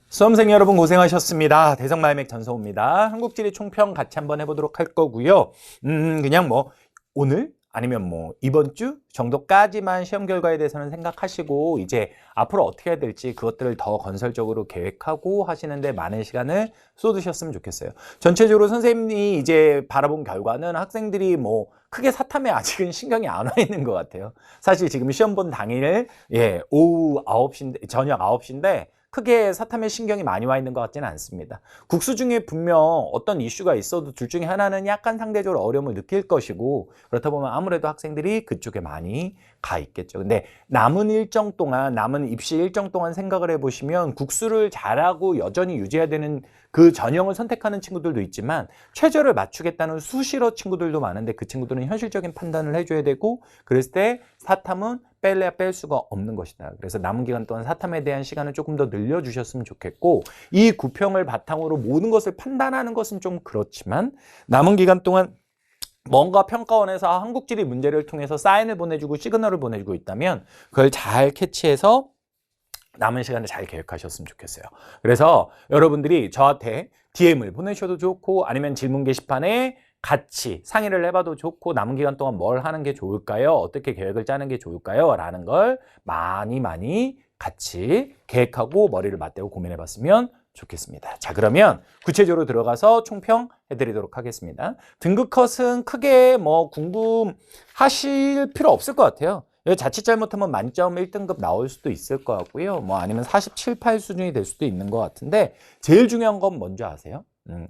수험생 여러분 고생하셨습니다. 대성마이맥 전서우입니다. 한국지리 총평 같이 한번 해보도록 할 거고요. 그냥 뭐 오늘 아니면 뭐 이번 주 정도까지만 시험 결과에 대해서는 생각하시고 이제 앞으로 어떻게 해야 될지 그것들을 더 건설적으로 계획하고 하시는데 많은 시간을 쏟으셨으면 좋겠어요. 전체적으로 선생님이 이제 바라본 결과는 학생들이 뭐 크게 사탐에 아직은 신경이 안 와 있는 것 같아요. 사실 지금 시험 본 당일 오후 9시인데 저녁 9시인데 크게 사탐에 신경이 많이 와 있는 것 같지는 않습니다. 국수 중에 분명 어떤 이슈가 있어도 둘 중에 하나는 약간 상대적으로 어려움을 느낄 것이고 그렇다 보면 아무래도 학생들이 그쪽에 많이 가 있겠죠. 근데 남은 일정 동안, 남은 입시 일정 동안 생각을 해보시면 국수를 잘하고 여전히 유지해야 되는 그 전형을 선택하는 친구들도 있지만 최저를 맞추겠다는 수시러 친구들도 많은데 그 친구들은 현실적인 판단을 해줘야 되고 그랬을 때 사탐은 뺄래야 뺄 수가 없는 것이다. 그래서 남은 기간 동안 사탐에 대한 시간을 조금 더 늘려주셨으면 좋겠고 이 구평을 바탕으로 모든 것을 판단하는 것은 좀 그렇지만 남은 기간 동안 뭔가 평가원에서 한국지리 문제를 통해서 사인을 보내주고 시그널을 보내주고 있다면 그걸 잘 캐치해서 남은 시간을 잘 계획하셨으면 좋겠어요. 그래서 여러분들이 저한테 DM을 보내셔도 좋고 아니면 질문 게시판에 같이 상의를 해봐도 좋고 남은 기간 동안 뭘 하는 게 좋을까요? 어떻게 계획을 짜는 게 좋을까요? 라는 걸 많이 같이 계획하고 머리를 맞대고 고민해봤으면 좋겠습니다. 자, 그러면 구체적으로 들어가서 총평해드리도록 하겠습니다. 등급 컷은 크게 뭐 궁금하실 필요 없을 것 같아요. 자칫 잘못하면 만점 1등급 나올 수도 있을 것 같고요. 뭐 아니면 47, 8 수준이 될 수도 있는 것 같은데 제일 중요한 건 뭔지 아세요?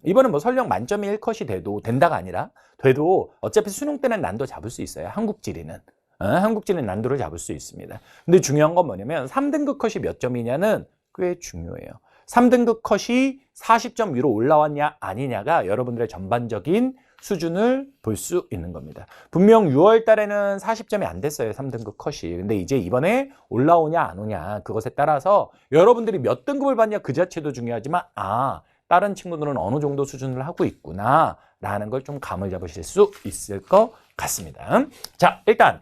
이번엔 뭐 설령 만점이 1컷이 된다가 아니라 돼도 어차피 수능 때는 난도 잡을 수 있어요. 한국지리는. 한국지리는 난도를 잡을 수 있습니다. 근데 중요한 건 뭐냐면 3등급 컷이 몇 점이냐는 꽤 중요해요. 3등급 컷이 40점 위로 올라왔냐 아니냐가 여러분들의 전반적인 수준을 볼 수 있는 겁니다. 분명 6월 달에는 40점이 안 됐어요. 3등급 컷이. 근데 이제 이번에 올라오냐 안 오냐 그것에 따라서 여러분들이 몇 등급을 받냐 그 자체도 중요하지만 다른 친구들은 어느 정도 수준을 하고 있구나 라는 걸 좀 감을 잡으실 수 있을 것 같습니다. 자, 일단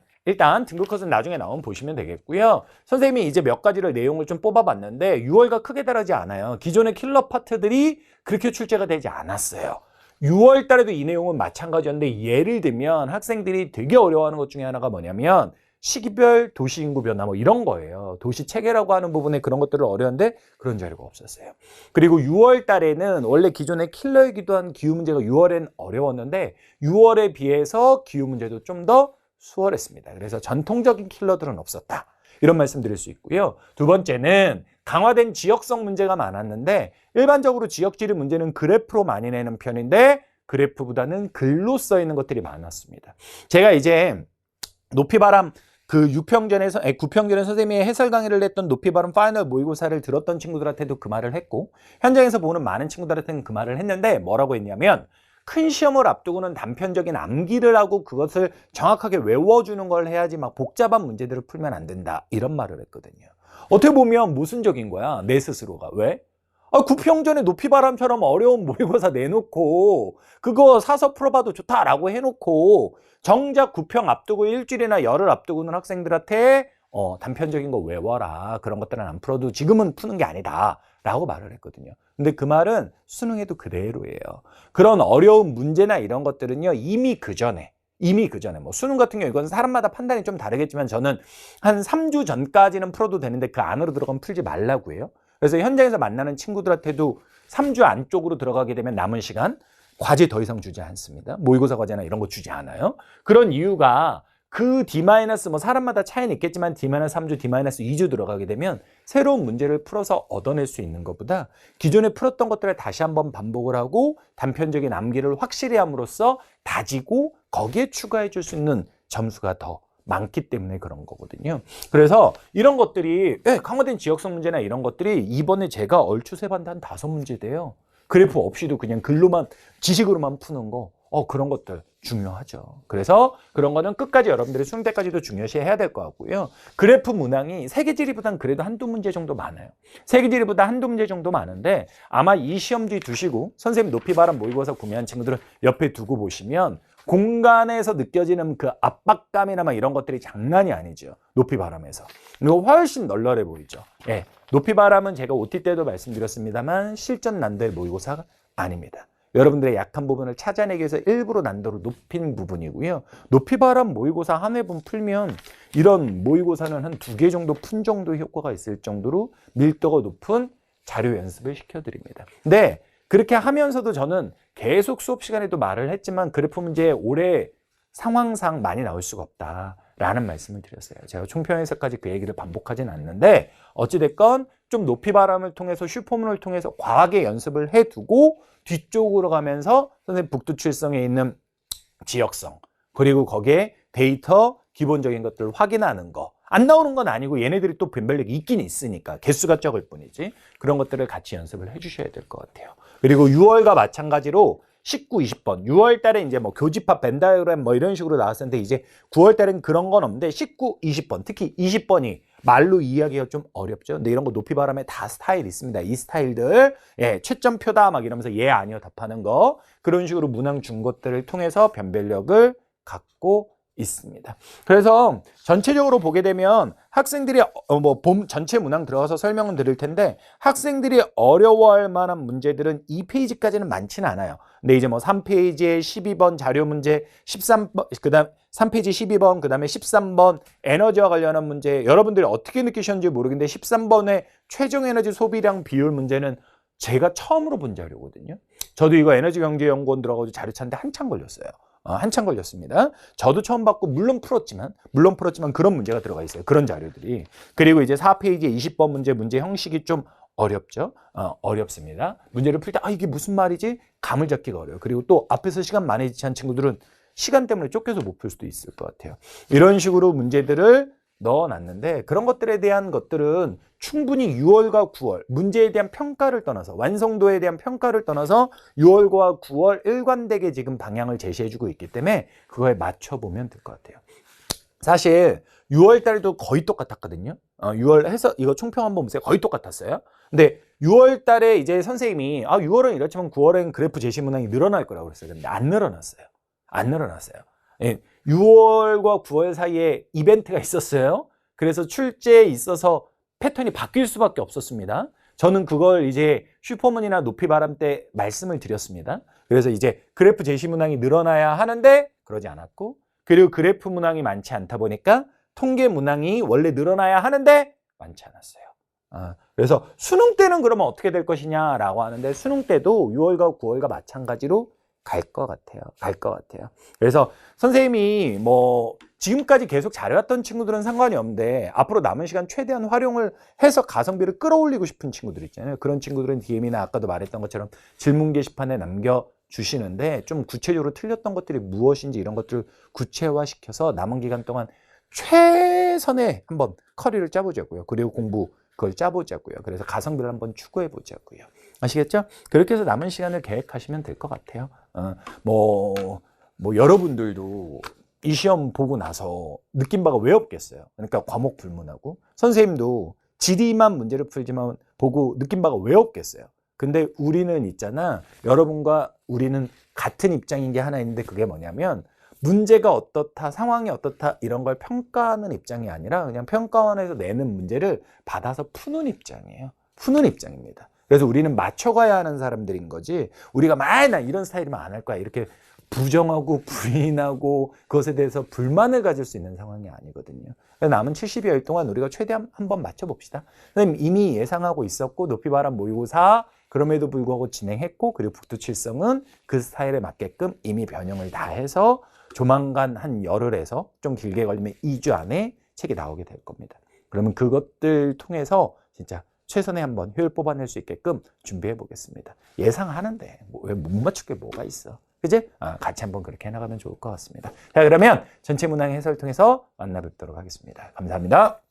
등급 컷은 나중에 나오면 보시면 되겠고요. 선생님이 이제 몇 가지를 내용을 좀 뽑아봤는데 6월과 크게 다르지 않아요. 기존의 킬러 파트들이 그렇게 출제가 되지 않았어요. 6월 달에도 이 내용은 마찬가지였는데 예를 들면 학생들이 되게 어려워하는 것 중에 하나가 뭐냐면 시기별 도시인구 변화 뭐 이런 거예요. 도시 체계라고 하는 부분에 그런 것들을 어려운데 그런 자료가 없었어요. 그리고 6월 달에는 원래 기존의 킬러이기도 한 기후 문제가 6월엔 어려웠는데 6월에 비해서 기후 문제도 좀 더 수월했습니다. 그래서 전통적인 킬러들은 없었다. 이런 말씀 드릴 수 있고요. 두 번째는 강화된 지역성 문제가 많았는데 일반적으로 지역지리 문제는 그래프로 많이 내는 편인데 그래프보다는 글로 써 있는 것들이 많았습니다. 제가 이제 높이바람 그 9평전에 선생님이 해설 강의를 했던 높이바람 파이널 모의고사를 들었던 친구들한테도 그 말을 했고 현장에서 보는 많은 친구들한테는 그 말을 했는데 뭐라고 했냐면 큰 시험을 앞두고는 단편적인 암기를 하고 그것을 정확하게 외워주는 걸 해야지 막 복잡한 문제들을 풀면 안 된다 이런 말을 했거든요. 어떻게 보면 모순적인 거야 내 스스로가. 왜? 9평전에 높이바람처럼 어려운 모의고사 내놓고 그거 사서 풀어봐도 좋다라고 해놓고 정작 9평 앞두고 일주일이나 열흘 앞두고는 학생들한테 단편적인 거 외워라. 그런 것들은 안 풀어도 지금은 푸는 게 아니다 라고 말을 했거든요. 근데 그 말은 수능에도 그대로예요. 그런 어려운 문제나 이런 것들은요 이미 그 전에 뭐 수능 같은 경우 이건 사람마다 판단이 좀 다르겠지만 저는 한 3주 전까지는 풀어도 되는데 그 안으로 들어가면 풀지 말라고 해요. 그래서 현장에서 만나는 친구들한테도 3주 안쪽으로 들어가게 되면 남은 시간 과제 더 이상 주지 않습니다. 모의고사 과제나 이런 거 주지 않아요. 그런 이유가 그 D- 뭐 사람마다 차이는 있겠지만 D-3주, D-2주 들어가게 되면 새로운 문제를 풀어서 얻어낼 수 있는 것보다 기존에 풀었던 것들을 다시 한번 반복을 하고 단편적인 암기를 확실히 함으로써 다지고 거기에 추가해 줄 수 있는 점수가 더 많기 때문에 그런 거거든요. 그래서 이런 것들이 강화된 지역성 문제나 이런 것들이 이번에 제가 얼추 세봤는데 한 5문제 돼요. 그래프 없이도 그냥 글로만 지식으로만 푸는 거 그런 것들 중요하죠. 그래서 그런 거는 끝까지 여러분들이 수능 때까지도 중요시 해야 될 것 같고요. 그래프 문항이 세계지리보단 그래도 한두 문제 정도 많아요. 세계지리보다 한두 문제 정도 많은데 아마 이 시험지 두시고 선생님 높이바람 모의고사 구매한 친구들은 옆에 두고 보시면 공간에서 느껴지는 그 압박감이나 막 이런 것들이 장난이 아니죠. 높이 바람에서. 그리고 훨씬 널널해 보이죠. 예. 높이 바람은 제가 OT 때도 말씀드렸습니다만 실전 난도의 모의고사가 아닙니다. 여러분들의 약한 부분을 찾아내기 위해서 일부러 난도를 높인 부분이고요. 높이 바람 모의고사 한 회분 풀면 이런 모의고사는 한 2개 정도 푼 정도 효과가 있을 정도로 밀도가 높은 자료 연습을 시켜드립니다. 근데 그렇게 하면서도 저는 계속 수업 시간에도 말을 했지만 그래프 문제에 올해 상황상 많이 나올 수가 없다라는 말씀을 드렸어요. 제가 총평에서까지 그 얘기를 반복하진 않는데 어찌됐건 좀 높이 바람을 통해서 슈퍼문을 통해서 과하게 연습을 해두고 뒤쪽으로 가면서 선생님 북두칠성에 있는 지역성 그리고 거기에 데이터 기본적인 것들을 확인하는 거 안 나오는 건 아니고 얘네들이 또 변별력이 있긴 있으니까 개수가 적을 뿐이지 그런 것들을 같이 연습을 해주셔야 될 것 같아요. 그리고 6월과 마찬가지로 19, 20번 6월 달에 이제 뭐 교집합 벤다이어그램 뭐 이런 식으로 나왔었는데 이제 9월 달에는 그런 건 없는데 19, 20번 특히 20번이 말로 이해하기가 좀 어렵죠. 근데 이런 거 높이 바람에 다 스타일 있습니다. 이 스타일들 예, 채점표다 막 이러면서 예 아니요 답하는 거 그런 식으로 문항 준 것들을 통해서 변별력을 갖고 있습니다. 그래서 전체적으로 보게 되면 학생들이 봄 전체 문항 들어가서 설명은 드릴 텐데 학생들이 어려워할 만한 문제들은 2페이지까지는 많지는 않아요. 근데 이제 뭐 3페이지에 12번 자료 문제, 13번 그다음 3페이지 12번 그다음에 13번 에너지와 관련한 문제 여러분들이 어떻게 느끼셨는지 모르겠는데 13번의 최종 에너지 소비량 비율 문제는 제가 처음으로 본 자료거든요. 저도 이거 에너지경제연구원 들어가서 자료 찾는데 한참 걸렸어요. 한참 걸렸습니다. 저도 처음 받고 물론 풀었지만 그런 문제가 들어가 있어요. 그런 자료들이. 그리고 이제 4페이지에 20번 문제 형식이 좀 어렵죠. 어렵습니다. 문제를 풀 때 이게 무슨 말이지? 감을 잡기가 어려워요. 그리고 또 앞에서 시간 많이 지체한 친구들은 시간 때문에 쫓겨서 못 풀 수도 있을 것 같아요. 이런 식으로 문제들을 넣어놨는데 그런 것들에 대한 것들은 충분히 6월과 9월 문제에 대한 평가를 떠나서 완성도에 대한 평가를 떠나서 6월과 9월 일관되게 지금 방향을 제시해주고 있기 때문에 그거에 맞춰보면 될 것 같아요. 사실 6월 달에도 거의 똑같았거든요. 6월 해서 이거 총평 한번 보세요. 거의 똑같았어요. 근데 6월 달에 이제 선생님이 6월은 이렇지만 9월엔 그래프 제시 문항이 늘어날 거라고 그랬어요. 근데 안 늘어났어요. 안 늘어났어요. 예, 6월과 9월 사이에 이벤트가 있었어요. 그래서 출제에 있어서 패턴이 바뀔 수밖에 없었습니다. 저는 그걸 이제 슈퍼문이나 높이 바람 때 말씀을 드렸습니다. 그래서 이제 그래프 제시 문항이 늘어나야 하는데 그러지 않았고 그리고 그래프 문항이 많지 않다 보니까 통계 문항이 원래 늘어나야 하는데 많지 않았어요. 그래서 수능 때는 그러면 어떻게 될 것이냐라고 하는데 수능 때도 6월과 9월과 마찬가지로 갈 것 같아요. 그래서 선생님이 뭐 지금까지 계속 잘해왔던 친구들은 상관이 없는데 앞으로 남은 시간 최대한 활용을 해서 가성비를 끌어올리고 싶은 친구들 있잖아요. 그런 친구들은 DM이나 아까도 말했던 것처럼 질문 게시판에 남겨주시는데 좀 구체적으로 틀렸던 것들이 무엇인지 이런 것들을 구체화시켜서 남은 기간 동안 최선의 한번 커리를 짜보자고요. 그리고 공부 그걸 짜보자고요. 그래서 가성비를 한번 추구해보자고요. 아시겠죠? 그렇게 해서 남은 시간을 계획하시면 될 것 같아요. 뭐 여러분들도 이 시험 보고 나서 느낀 바가 왜 없겠어요? 그러니까 과목 불문하고 선생님도 지리만 문제를 풀지만 보고 느낀 바가 왜 없겠어요? 근데 우리는 있잖아. 여러분과 우리는 같은 입장인 게 하나 있는데 그게 뭐냐면 문제가 어떻다, 상황이 어떻다 이런 걸 평가하는 입장이 아니라 그냥 평가원에서 내는 문제를 받아서 푸는 입장이에요. 푸는 입장입니다. 그래서 우리는 맞춰가야 하는 사람들인 거지 우리가 나 이런 스타일이면 안 할 거야 이렇게 부정하고 부인하고 그것에 대해서 불만을 가질 수 있는 상황이 아니거든요. 남은 70여일 동안 우리가 최대한 한번 맞춰봅시다. 선생님 이미 예상하고 있었고 높이바람 모의고사 그럼에도 불구하고 진행했고 그리고 북두칠성은 그 스타일에 맞게끔 이미 변형을 다 해서 조만간 한 열흘에서 좀 길게 걸리면 2주 안에 책이 나오게 될 겁니다. 그러면 그것들 통해서 진짜 최선의 한번 효율 뽑아낼 수 있게끔 준비해 보겠습니다. 예상하는데 왜 못 맞출 게 뭐가 있어? 그지? 같이 한번 그렇게 해나가면 좋을 것 같습니다. 자, 그러면 전체 문항 해설 통해서 만나 뵙도록 하겠습니다. 감사합니다.